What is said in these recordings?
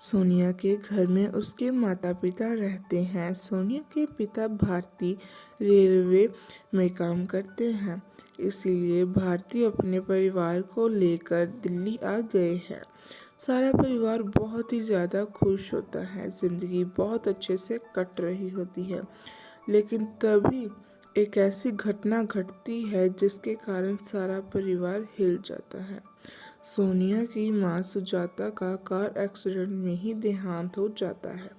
सोनिया के घर में उसके माता पिता रहते हैं। सोनिया के पिता भारती रेलवे में काम करते हैं, इसीलिए भारती अपने परिवार को लेकर दिल्ली आ गए हैं। सारा परिवार बहुत ही ज़्यादा खुश होता है, ज़िंदगी बहुत अच्छे से कट रही होती है। लेकिन तभी एक ऐसी घटना घटती है जिसके कारण सारा परिवार हिल जाता है। सोनिया की मां सुजाता का कार एक्सीडेंट में ही देहांत हो जाता है।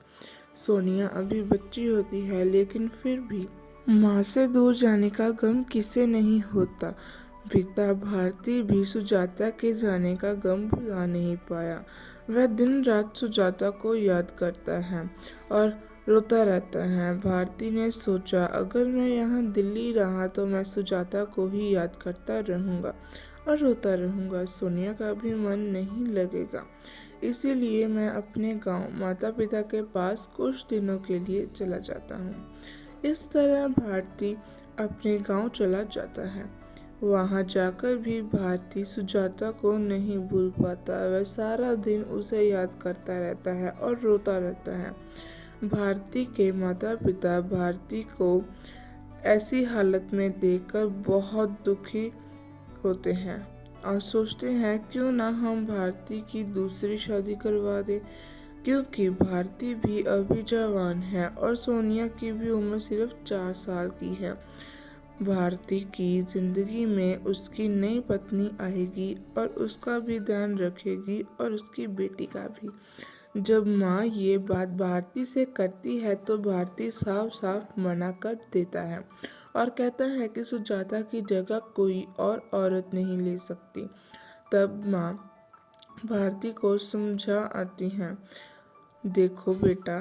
सोनिया अभी बच्ची होती है, लेकिन फिर भी मां से दूर जाने का गम किसे नहीं होता। पिता भारती भी सुजाता के जाने का गम भुला नहीं पाया। वह दिन रात सुजाता को याद करता है और रोता रहता है। भारती ने सोचा, अगर मैं यहाँ दिल्ली रहा तो मैं सुजाता को ही याद करता रहूँगा और रोता रहूँगा। सोनिया का भी मन नहीं लगेगा, इसीलिए मैं अपने गांव माता पिता के पास कुछ दिनों के लिए चला जाता हूँ। इस तरह भारती अपने गांव चला जाता है। वहाँ जाकर भी भारती सुजाता को नहीं भूल पाता। वह सारा दिन उसे याद करता रहता है और रोता रहता है। भारती के माता पिता भारती को ऐसी हालत में देखकर बहुत दुखी होते हैं और सोचते हैं क्यों ना हम भारती की दूसरी शादी करवा दें, क्योंकि भारती भी अभी जवान है और सोनिया की भी उम्र सिर्फ 4 साल की है। भारती की जिंदगी में उसकी नई पत्नी आएगी और उसका भी ध्यान रखेगी और उसकी बेटी का भी। जब माँ ये बात भारती से करती है तो भारती साफ साफ मना कर देता है और कहता है कि सुजाता की जगह कोई और औरत नहीं ले सकती। तब माँ भारती को समझा आती हैं, देखो बेटा,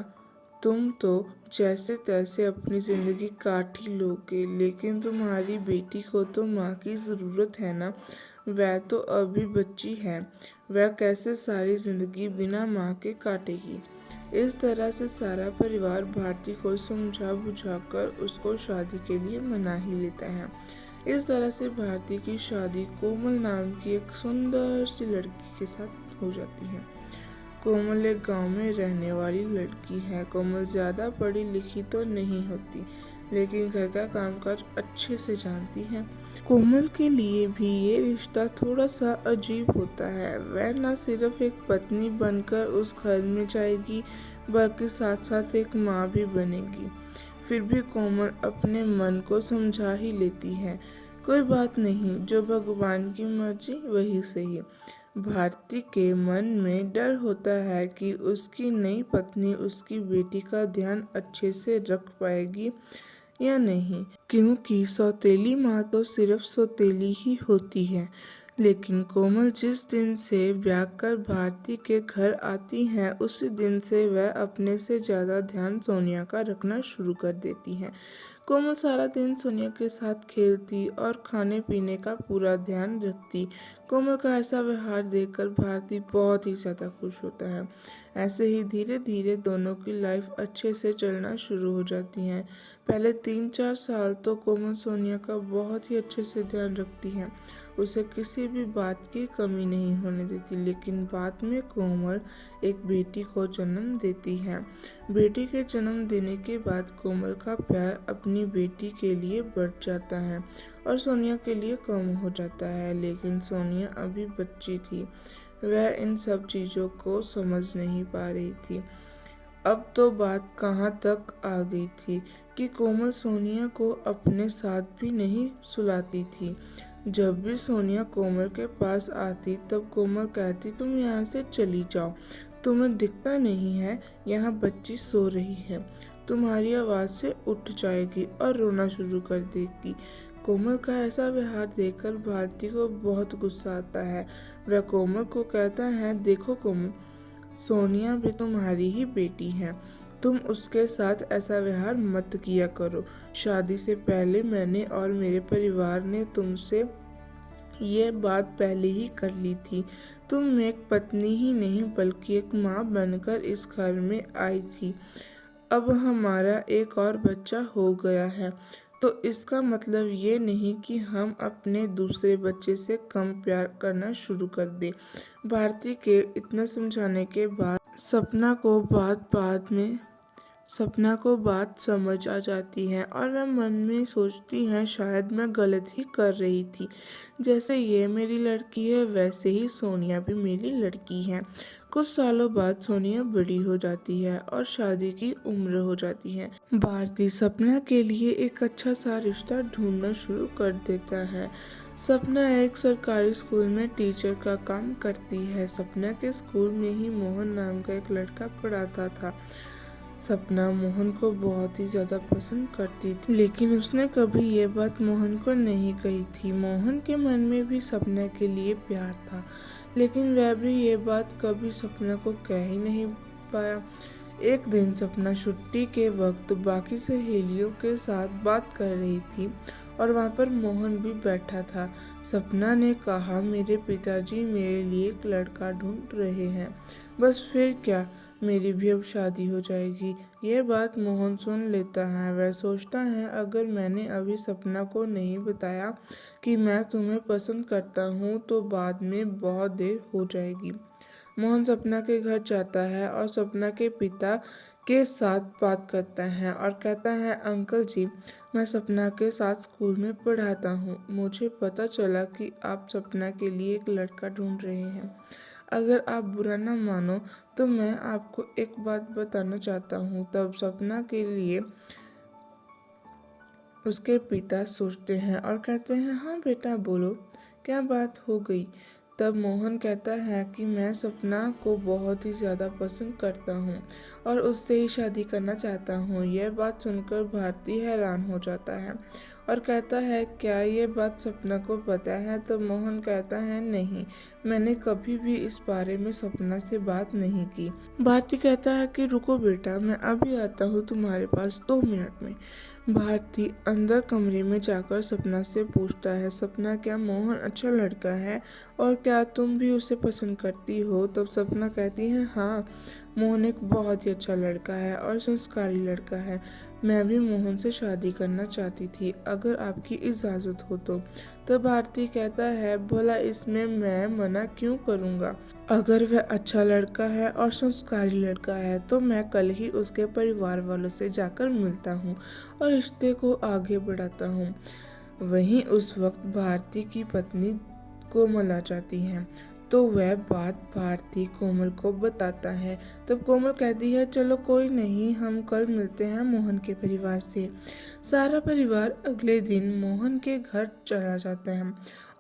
तुम तो जैसे तैसे अपनी ज़िंदगी काट ही लोगे, लेकिन तुम्हारी बेटी को तो माँ की ज़रूरत है ना। वह तो अभी बच्ची है, वह कैसे सारी ज़िंदगी बिना माँ के काटेगी। इस तरह से सारा परिवार भारती को समझा बुझाकर उसको शादी के लिए मना ही लेता है। इस तरह से भारती की शादी कोमल नाम की एक सुंदर सी लड़की के साथ हो जाती है। कोमल एक गांव में रहने वाली लड़की है। कोमल ज़्यादा पढ़ी लिखी तो नहीं होती, लेकिन घर का कामकाज अच्छे से जानती है। कोमल के लिए भी ये रिश्ता थोड़ा सा अजीब होता है। वह न सिर्फ एक पत्नी बनकर उस घर में जाएगी, बल्कि साथ साथ एक माँ भी बनेगी। फिर भी कोमल अपने मन को समझा ही लेती है, कोई बात नहीं, जो भगवान की मर्जी वही सही। भारती के मन में डर होता है कि उसकी नई पत्नी उसकी बेटी का ध्यान अच्छे से रख पाएगी या नहीं, क्योंकि सौतेली माँ तो सिर्फ सौतेली ही होती है। लेकिन कोमल जिस दिन से ब्याह कर भारती के घर आती है, उसी दिन से वह अपने से ज़्यादा ध्यान सोनिया का रखना शुरू कर देती है। कोमल सारा दिन सोनिया के साथ खेलती और खाने पीने का पूरा ध्यान रखती। कोमल का ऐसा व्यवहार देखकर भारती बहुत ही ज़्यादा खुश होता है। ऐसे ही धीरे धीरे दोनों की लाइफ अच्छे से चलना शुरू हो जाती है। पहले 3-4 साल तो कोमल सोनिया का बहुत ही अच्छे से ध्यान रखती है, उसे किसी भी बात की कमी नहीं होने देती। लेकिन बाद में कोमल एक बेटी को जन्म देती है। बेटी के जन्म देने के बाद कोमल का प्यार अपनी बेटी के लिए बढ़ जाता है और सोनिया के लिए कम हो जाता है। लेकिन सोनिया अभी बच्ची थी, वह इन सब चीज़ों को समझ नहीं पा रही थी। अब तो बात कहाँ तक आ गई थी कि कोमल सोनिया को अपने साथ भी नहीं सुलाती थी। जब भी सोनिया कोमल के पास आती तब कोमल कहती, तुम यहाँ से चली जाओ, तुम्हें दिखता नहीं है यहाँ बच्ची सो रही है, तुम्हारी आवाज़ से उठ जाएगी और रोना शुरू कर देगी। कोमल का ऐसा व्यवहार देखकर भारती को बहुत गुस्सा आता है। वह कोमल को कहता है, देखो कोमल, सोनिया भी तुम्हारी ही बेटी है, तुम उसके साथ ऐसा व्यवहार मत किया करो। शादी से पहले मैंने और मेरे परिवार ने तुमसे ये बात पहले ही कर ली थी। तुम एक पत्नी ही नहीं बल्कि एक माँ बनकर इस घर में आई थी। अब हमारा एक और बच्चा हो गया है, तो इसका मतलब ये नहीं कि हम अपने दूसरे बच्चे से कम प्यार करना शुरू कर दें। भारती के इतना समझाने के बाद सपना को बात समझ आ जाती है और वह मन में सोचती है शायद मैं गलत ही कर रही थी। जैसे ये मेरी लड़की है वैसे ही सोनिया भी मेरी लड़की है। कुछ सालों बाद सोनिया बड़ी हो जाती है और शादी की उम्र हो जाती है। भारती सपना के लिए एक अच्छा सा रिश्ता ढूंढना शुरू कर देता है। सपना एक सरकारी स्कूल में टीचर का काम करती है। सपना के स्कूल में ही मोहन नाम का एक लड़का पढ़ाता था। सपना मोहन को बहुत ही ज़्यादा पसंद करती थी, लेकिन उसने कभी ये बात मोहन को नहीं कही थी। मोहन के मन में भी सपना के लिए प्यार था, लेकिन वह भी ये बात कभी सपना को कह ही नहीं पाया। एक दिन सपना छुट्टी के वक्त बाकी सहेलियों के साथ बात कर रही थी और वहाँ पर मोहन भी बैठा था। सपना ने कहा, मेरे पिताजी मेरे लिए एक लड़का ढूंढ रहे हैं, बस फिर क्या, मेरी भी अब शादी हो जाएगी। यह बात मोहन सुन लेता है। वह सोचता है, अगर मैंने अभी सपना को नहीं बताया कि मैं तुम्हें पसंद करता हूँ तो बाद में बहुत देर हो जाएगी। मोहन सपना के घर जाता है और सपना के पिता के साथ बात करता है और कहता है, अंकल जी, मैं सपना के साथ स्कूल में पढ़ाता हूँ। मुझे पता चला कि आप सपना के लिए एक लड़का ढूंढ रहे हैं। अगर आप बुरा ना मानो तो मैं आपको एक बात बताना चाहता हूँ। तब सपना के लिए उसके पिता सोचते हैं और कहते हैं, हाँ बेटा बोलो, क्या बात हो गई। तब मोहन कहता है कि मैं सपना को बहुत ही ज़्यादा पसंद करता हूँ और उससे ही शादी करना चाहता हूँ। यह बात सुनकर भारती हैरान हो जाता है और कहता है, क्या ये बात सपना को पता है। तब मोहन कहता है, नहीं, मैंने कभी भी इस बारे में सपना से बात नहीं की। भारती कहता है कि रुको बेटा, मैं अभी आता हूँ तुम्हारे पास 2 मिनट में। भारती अंदर कमरे में जाकर सपना से पूछता है, सपना, क्या मोहन अच्छा लड़का है और क्या तुम भी उसे पसंद करती हो। तब सपना कहती है, हाँ, मोहन एक बहुत ही अच्छा लड़का है और संस्कारी लड़का है। मैं भी मोहन से शादी करना चाहती थी, अगर आपकी इजाज़त हो तो। तब भारती कहता है, भला इसमें मैं मना क्यों करूँगा। अगर वह अच्छा लड़का है और संस्कारी लड़का है तो मैं कल ही उसके परिवार वालों से जाकर मिलता हूँ और रिश्ते को आगे बढ़ाता हूँ। वहीं उस वक्त भारती की पत्नी कोमल आ जाती है, तो वह बात भारती कोमल को बताता है। तब कोमल कहती है, चलो कोई नहीं, हम कल मिलते हैं मोहन के परिवार से। सारा परिवार अगले दिन मोहन के घर चला जाता है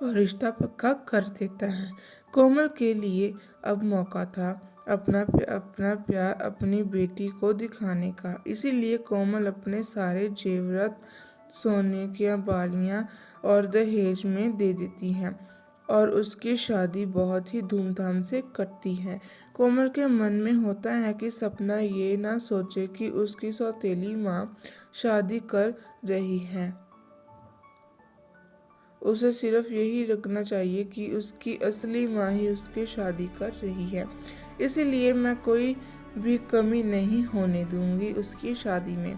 और रिश्ता पक्का कर देता है। कोमल के लिए अब मौका था अपना प्यार अपनी बेटी को दिखाने का। इसीलिए कोमल अपने सारे जेवरात, सोने की बालियाँ और दहेज में दे देती हैं और उसकी शादी बहुत ही धूमधाम से करती है। कोमल के मन में होता है कि सपना ये ना सोचे कि उसकी सौतेली माँ शादी कर रही है। उसे सिर्फ यही रखना चाहिए कि उसकी असली माँ ही उसकी शादी कर रही है। इसीलिए मैं कोई भी कमी नहीं होने दूंगी उसकी शादी में।